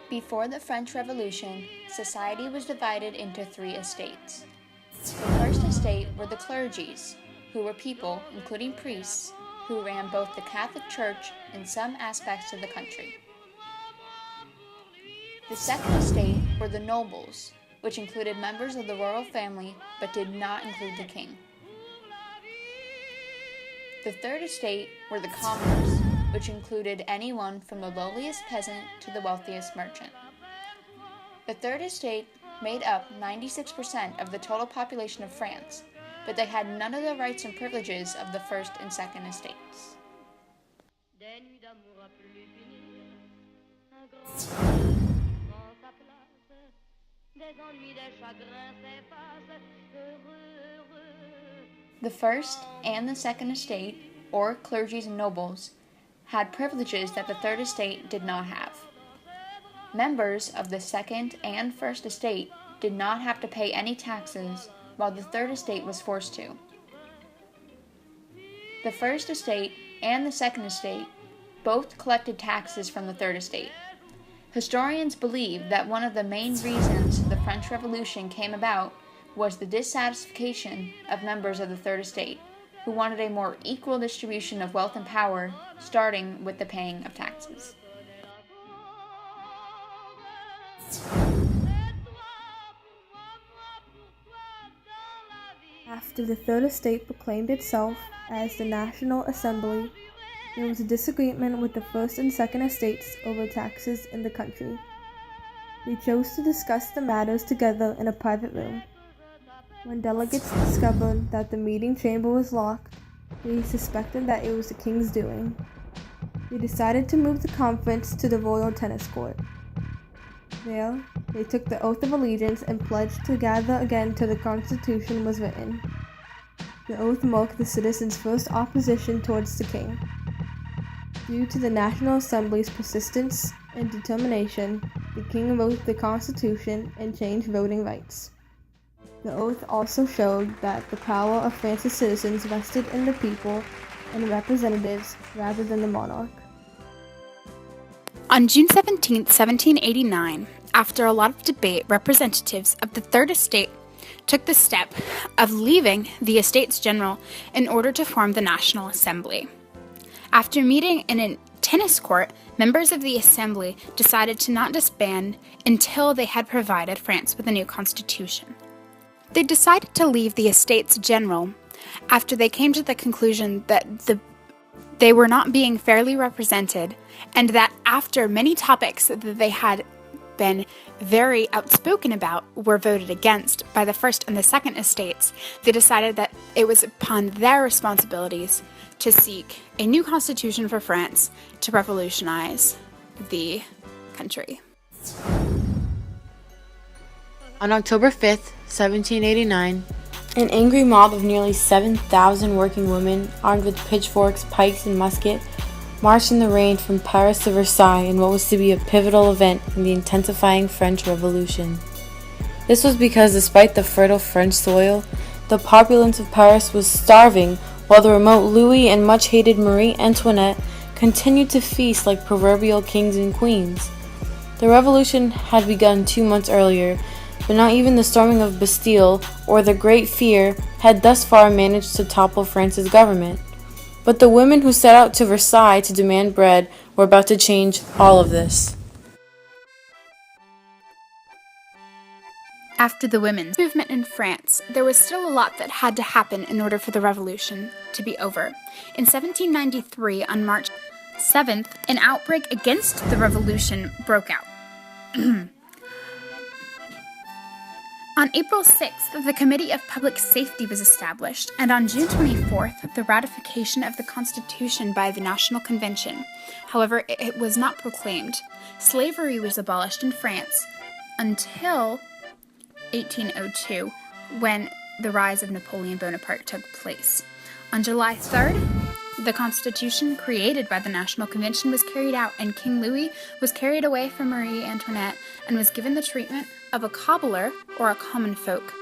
Before the French Revolution, society was divided into three estates. The first estate were the clergies, who were people, including priests, who ran both the Catholic Church and some aspects of the country. The second estate were the nobles, which included members of the royal family but did not include the king. The third estate were the commoners, which included anyone from the lowliest peasant to the wealthiest merchant. The third estate made up 96% of the total population of France, but they had none of the rights and privileges of the first and second estates. The first and the second estate, or clergies and nobles, had privileges that the third estate did not have. Members of the second and first estate did not have to pay any taxes, while the third estate was forced to. The first estate and the second estate both collected taxes from the third estate. Historians believe that one of the main reasons the French Revolution came about was the dissatisfaction of members of the third estate, who wanted a more equal distribution of wealth and power, starting with the paying of taxes. After the Third Estate proclaimed itself as the National Assembly, there was a disagreement with the First and Second Estates over taxes in the country. They chose to discuss the matters together in a private room. When delegates discovered that the meeting chamber was locked, they suspected that it was the king's doing. They decided to move the conference to the royal tennis court. There, they took the oath of allegiance and pledged to gather again till the Constitution was written. The oath marked the citizens' first opposition towards the king. Due to the National Assembly's persistence and determination, the king wrote the Constitution and changed voting rights. The oath also showed that the power of France's citizens rested in the people and representatives rather than the monarch. On June 17, 1789, after a lot of debate, representatives of the Third Estate took the step of leaving the Estates General in order to form the National Assembly. After meeting in a tennis court, members of the Assembly decided to not disband until they had provided France with a new constitution. They decided to leave the Estates General after they came to the conclusion that they were not being fairly represented, and that after many topics that they had been very outspoken about were voted against by the First and the Second Estates, they decided that it was upon their responsibilities to seek a new constitution for France to revolutionize the country. On October 5th, 1789, an angry mob of nearly 7,000 working women, armed with pitchforks, pikes, and muskets, marched in the rain from Paris to Versailles in what was to be a pivotal event in the intensifying French Revolution. This was because, despite the fertile French soil, the populace of Paris was starving, while the remote Louis and much-hated Marie Antoinette continued to feast like proverbial kings and queens. The revolution had begun 2 months earlier, but not even the storming of Bastille or the Great Fear had thus far managed to topple France's government. But the women who set out to Versailles to demand bread were about to change all of this. After the women's movement in France, there was still a lot that had to happen in order for the revolution to be over. In 1793, on March 7th, an outbreak against the revolution broke out. On April 6th, the Committee of Public Safety was established, and on June 24th, the ratification of the Constitution by the National Convention. However, it was not proclaimed. Slavery was abolished in France until 1802, when the rise of Napoleon Bonaparte took place. On July 3rd, the Constitution created by the National Convention was carried out, and King Louis was carried away from Marie Antoinette and was given the treatment of a cobbler or a common folk.